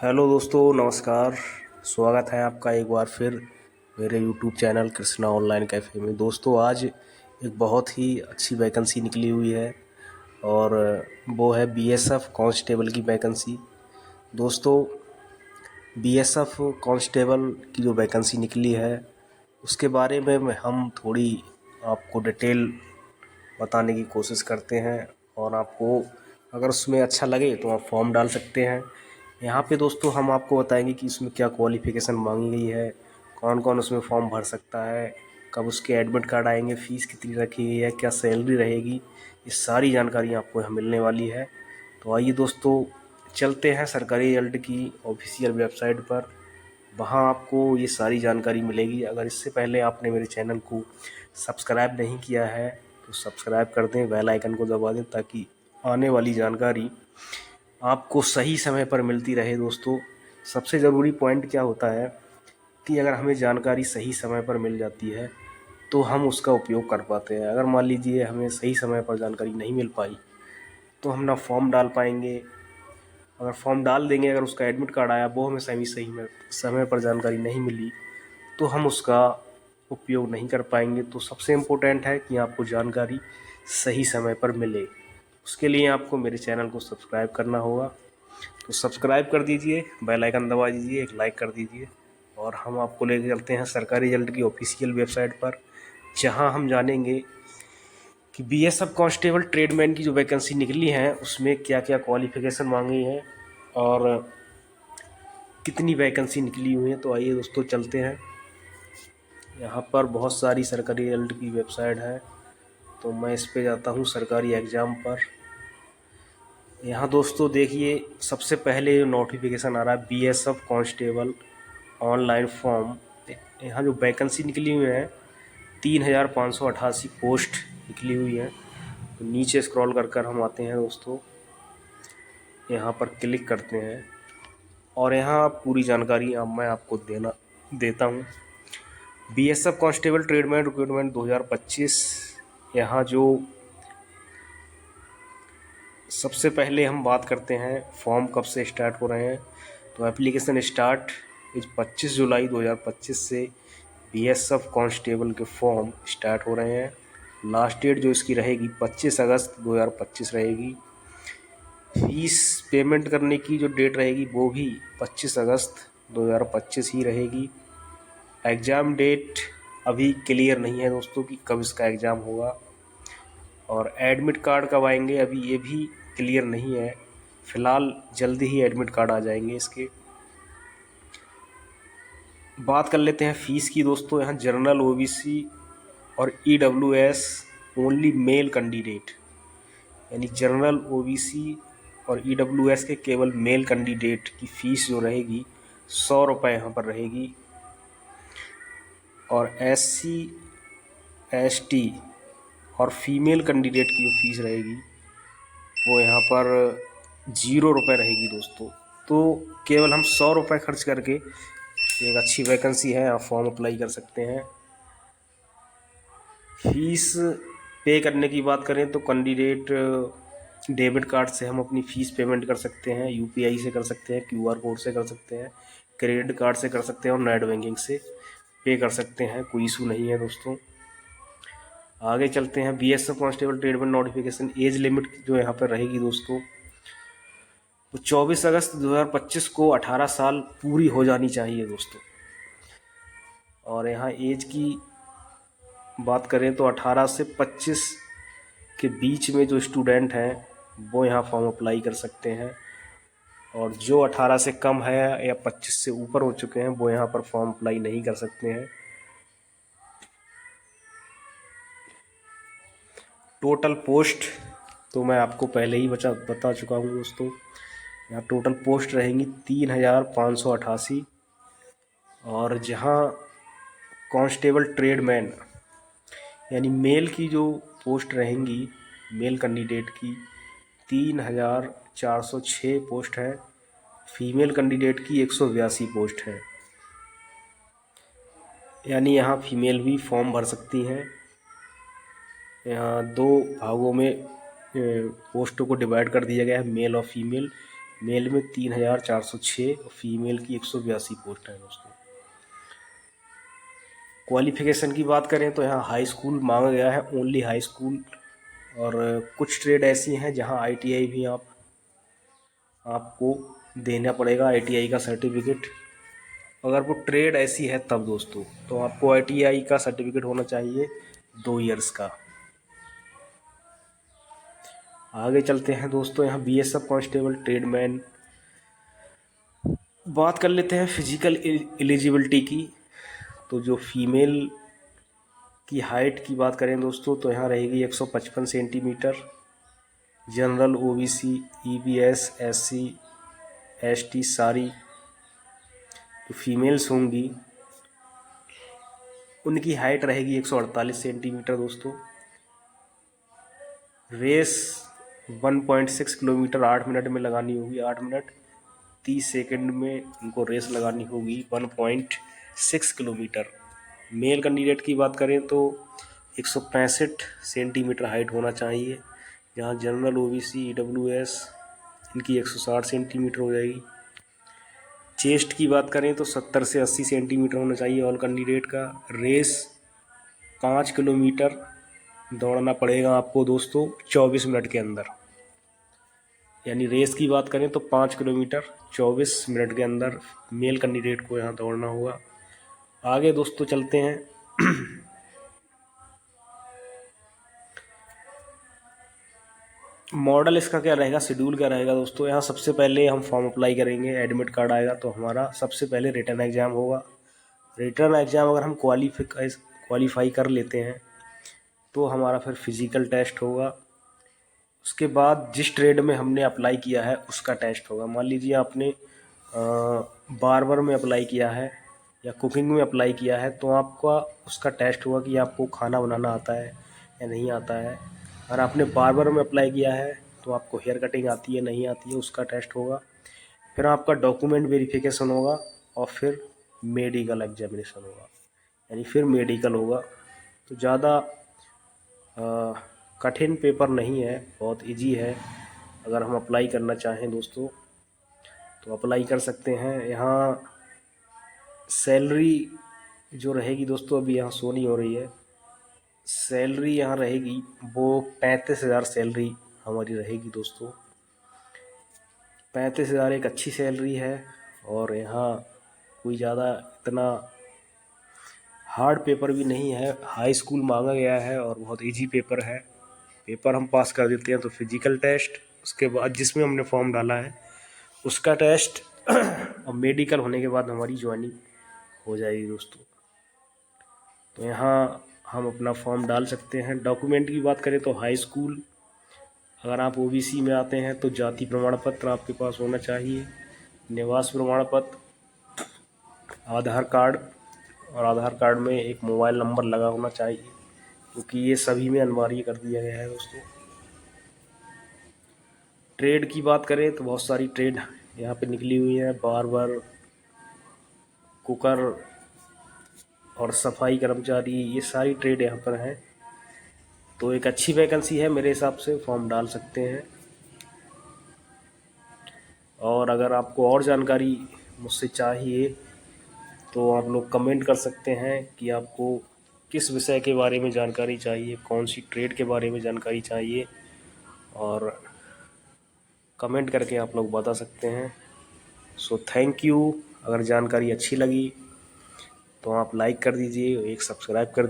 Hello दोस्तों, नमस्कार। स्वागत है आपका एक बार फिर मेरे YouTube channel Krishna online cafe में। दोस्तों, आज एक बहुत ही अच्छी वैकेंसी निकली हुई है और वो है बीएसएफ कांस्टेबल की वैकेंसी। दोस्तों, बीएसएफ कांस्टेबल की जो वैकेंसी निकली है उसके बारे में हम थोड़ी आपको डिटेल बताने की कोशिश करते हैं और आपको अगर उसमें अच्छा लगे तो आप फॉर्म डाल सकते हैं। यहाँ पे दोस्तों हम आपको बताएंगे कि इसमें क्या क्वालिफ़िकेशन मांगी गई है, कौन कौन उसमें फॉर्म भर सकता है, कब उसके एडमिट कार्ड आएंगे, फ़ीस कितनी रखी गई है, क्या सैलरी रहेगी, ये सारी जानकारी आपको यहाँ मिलने वाली है। तो आइए दोस्तों, चलते हैं सरकारी रिजल्ट की ऑफिशियल वेबसाइट पर। वहाँ आपको ये सारी जानकारी मिलेगी। अगर इससे पहले आपने मेरे चैनल को सब्सक्राइब नहीं किया है तो सब्सक्राइब कर दें, बेल आइकन को दबा दें ताकि आने वाली जानकारी आपको सही समय पर मिलती रहे। दोस्तों, सबसे ज़रूरी पॉइंट क्या होता है कि अगर हमें जानकारी सही समय पर मिल जाती है तो हम उसका उपयोग कर पाते हैं। अगर मान लीजिए हमें सही समय पर जानकारी नहीं मिल पाई तो हम ना फॉर्म डाल पाएंगे। अगर फॉर्म डाल देंगे, अगर उसका एडमिट कार्ड आया वो हमें सही में समय पर जानकारी नहीं मिली तो हम उसका उपयोग नहीं कर पाएंगे। तो सबसे इम्पोर्टेंट है कि आपको जानकारी सही समय पर मिले। उसके लिए आपको मेरे चैनल को सब्सक्राइब करना होगा, तो सब्सक्राइब कर दीजिए, बेल आइकन दबा दीजिए, एक लाइक कर दीजिए और हम आपको लेकर चलते हैं सरकारी रिजल्ट की ऑफिशियल वेबसाइट पर, जहां हम जानेंगे कि बीएसएफ कांस्टेबल ट्रेडमैन की जो वैकेंसी निकली है उसमें क्या क्या क्वालिफ़िकेशन मांगी है और कितनी वैकेंसी निकली हुई है। तो आइए दोस्तों, चलते हैं। यहाँ पर बहुत सारी सरकारी रिजल्ट की वेबसाइट है, तो मैं इस पे जाता हूँ सरकारी एग्ज़ाम पर। यहाँ दोस्तों देखिए, सबसे पहले जो नोटिफिकेशन आ रहा है बीएसएफ कांस्टेबल ऑनलाइन फॉर्म। यहाँ जो वैकेंसी निकली हुई है 3588 पोस्ट निकली हुई है। तो नीचे स्क्रॉल कर हम आते हैं दोस्तों, यहाँ पर क्लिक करते हैं और यहाँ पूरी जानकारी अब मैं आपको देता हूँ। BSF constable tradesman recruitment 2025। यहाँ जो सबसे पहले हम बात करते हैं फॉर्म कब से स्टार्ट हो रहे हैं। तो एप्लीकेशन स्टार्ट इस 25 जुलाई 2025 से बीएसएफ कांस्टेबल के फॉर्म स्टार्ट हो रहे हैं। लास्ट डेट जो इसकी रहेगी 25 अगस्त 2025 रहेगी। फीस पेमेंट करने की जो डेट रहेगी वो भी 25 अगस्त 2025 ही रहेगी। एग्ज़ाम डेट अभी क्लियर नहीं है दोस्तों कि कब इसका एग्ज़ाम होगा और एडमिट कार्ड कब आएंगे अभी ये भी क्लियर नहीं है। फ़िलहाल जल्दी ही एडमिट कार्ड आ जाएंगे इसके। बात कर लेते हैं फ़ीस की दोस्तों। यहाँ जनरल, ओबीसी और ईडब्ल्यूएस ओनली मेल कैंडिडेट, यानी जनरल, ओबीसी और ईडब्ल्यूएस के केवल मेल कैंडिडेट की फ़ीस जो रहेगी 100 रुपये यहाँ पर रहेगी। और एससी, एसटी और फीमेल कैंडिडेट की जो फ़ीस रहेगी वो यहाँ पर 0 रुपये रहेगी दोस्तों। तो केवल हम 100 रुपये खर्च करके, एक अच्छी वैकेंसी है, आप फॉर्म अप्लाई कर सकते हैं। फीस पे करने की बात करें तो कैंडिडेट डेबिट कार्ड से हम अपनी फ़ीस पेमेंट कर सकते हैं, यूपीआई से कर सकते हैं, क्यूआर कोड से कर सकते हैं, क्रेडिट कार्ड से कर सकते हैं और नेट बैंकिंग से पे कर सकते हैं। कोई इशू नहीं है दोस्तों। आगे चलते हैं। BSF constable tradesman notification age limit जो यहाँ पर रहेगी दोस्तों, तो 24 अगस्त 2025 को 18 साल पूरी हो जानी चाहिए दोस्तों। और यहाँ एज की बात करें तो 18 से 25 के बीच में जो स्टूडेंट हैं वो यहाँ फॉर्म अप्लाई कर सकते हैं और जो 18 से कम है या 25 से ऊपर हो चुके हैं वो यहाँ पर फॉर्म अप्लाई नहीं कर सकते हैं। टोटल पोस्ट तो मैं आपको पहले ही बता चुका हूँ दोस्तों। यहाँ टोटल पोस्ट रहेंगी 3588 और जहाँ कांस्टेबल ट्रेडमैन यानी मेल की जो पोस्ट रहेंगी, मेल कैंडिडेट की 3406 पोस्ट है, फीमेल कैंडिडेट की 182 पोस्ट है। यानी यहाँ फीमेल भी फॉर्म भर सकती हैं। यहाँ दो भागों में पोस्टों को डिवाइड कर दिया गया है, मेल और फीमेल। मेल में 3406 और फीमेल की 182 पोस्ट है दोस्तों। क्वालिफिकेशन की बात करें तो यहाँ हाई स्कूल मांगा गया है, ओनली हाई स्कूल। और कुछ ट्रेड ऐसी हैं जहाँ ITI भी आपको देना पड़ेगा, ITI का सर्टिफिकेट। अगर वो ट्रेड ऐसी है तब दोस्तों, तो आपको ITI का सर्टिफिकेट होना चाहिए 2 इयर्स का। आगे चलते हैं दोस्तों, यहाँ BSF कांस्टेबल ट्रेडमैन। बात कर लेते हैं फिजिकल एलिजिबिलिटी की। तो जो फीमेल की हाइट की बात करें दोस्तों, तो यहाँ रहेगी 155 centimetre. General, OBC, EBS, SC, ST सारी जो फीमेल्स होंगी उनकी हाइट रहेगी 148 सेंटीमीटर दोस्तों। रेस 1.6 किलोमीटर 8 मिनट में लगानी होगी। 8 मिनट 30 सेकंड में इनको रेस लगानी होगी 1.6 किलोमीटर। मेल कैंडिडेट की बात करें तो 165 सेंटीमीटर हाइट होना चाहिए, जहाँ जनरल, OBC, EWS इनकी 160 सेंटीमीटर हो जाएगी। चेस्ट की बात करें तो 70 से 80 सेंटीमीटर होना चाहिए ऑल कैंडिडेट का। रेस 5 किलोमीटर दौड़ना पड़ेगा आपको दोस्तों 24 मिनट के अंदर। यानी रेस की बात करें तो 5 किलोमीटर 24 मिनट के अंदर मेल कैंडिडेट को यहाँ दौड़ना होगा। आगे दोस्तों चलते हैं। मॉडल इसका क्या रहेगा, शेड्यूल क्या रहेगा दोस्तों। यहाँ सबसे पहले हम फॉर्म अप्लाई करेंगे, एडमिट कार्ड आएगा तो हमारा सबसे पहले रिटन एग्ज़ाम होगा। रिटन एग्ज़ाम अगर हम क्वालिफाई कर लेते हैं तो हमारा फिर फिज़िकल टेस्ट होगा। उसके बाद जिस ट्रेड में हमने अप्लाई किया है उसका टेस्ट होगा। मान लीजिए आपने बार्बर में अप्लाई किया है या कुकिंग में अप्लाई किया है, तो आपका उसका टेस्ट होगा कि आपको खाना बनाना आता है या नहीं आता है। अगर आपने बार्बर में अप्लाई किया है तो आपको हेयर कटिंग आती है नहीं आती है, उसका टेस्ट होगा। फिर आपका डॉक्यूमेंट वेरिफिकेशन होगा और फिर मेडिकल एग्जामिनेशन होगा, यानी फिर मेडिकल होगा। तो ज़्यादा कठिन पेपर नहीं है, बहुत इजी है। अगर हम अप्लाई करना चाहें दोस्तों तो अप्लाई कर सकते हैं। यहाँ सैलरी जो रहेगी दोस्तों, अभी यहाँ शो नहीं हो रही है, सैलरी यहाँ रहेगी वो 35,000 सैलरी हमारी रहेगी दोस्तों। 35,000 एक अच्छी सैलरी है। और यहाँ कोई ज़्यादा इतना हार्ड पेपर भी नहीं है, हाई स्कूल मांगा गया है और बहुत इजी पेपर है। पेपर हम पास कर देते हैं तो फिजिकल टेस्ट, उसके बाद जिसमें हमने फॉर्म डाला है उसका टेस्ट और मेडिकल होने के बाद हमारी ज्वाइनिंग हो जाएगी दोस्तों। तो यहाँ हम अपना फॉर्म डाल सकते हैं। डॉक्यूमेंट की बात करें तो हाई स्कूल, अगर आप OBC में आते हैं तो जाति प्रमाण पत्र आपके पास होना चाहिए, निवास प्रमाण पत्र, आधार कार्ड, और आधार कार्ड में एक मोबाइल नंबर लगा होना चाहिए, क्योंकि ये सभी में अनिवार्य कर दिया गया है दोस्तों। ट्रेड की बात करें तो बहुत सारी ट्रेड यहाँ पे निकली हुई है, बार्बर, कुकर और सफाई कर्मचारी, ये सारी ट्रेड यहाँ पर हैं। तो एक अच्छी वैकेंसी है मेरे हिसाब से, फॉर्म डाल सकते हैं। और अगर आपको और जानकारी मुझसे चाहिए तो आप लोग कमेंट कर सकते हैं कि आपको किस विषय के बारे में जानकारी चाहिए, कौन सी ट्रेड के बारे में जानकारी चाहिए, और कमेंट करके आप लोग बता सकते हैं। So thank you. अगर जानकारी अच्छी लगी तो आप लाइक कर दीजिए, एक सब्सक्राइब कर दीजिए।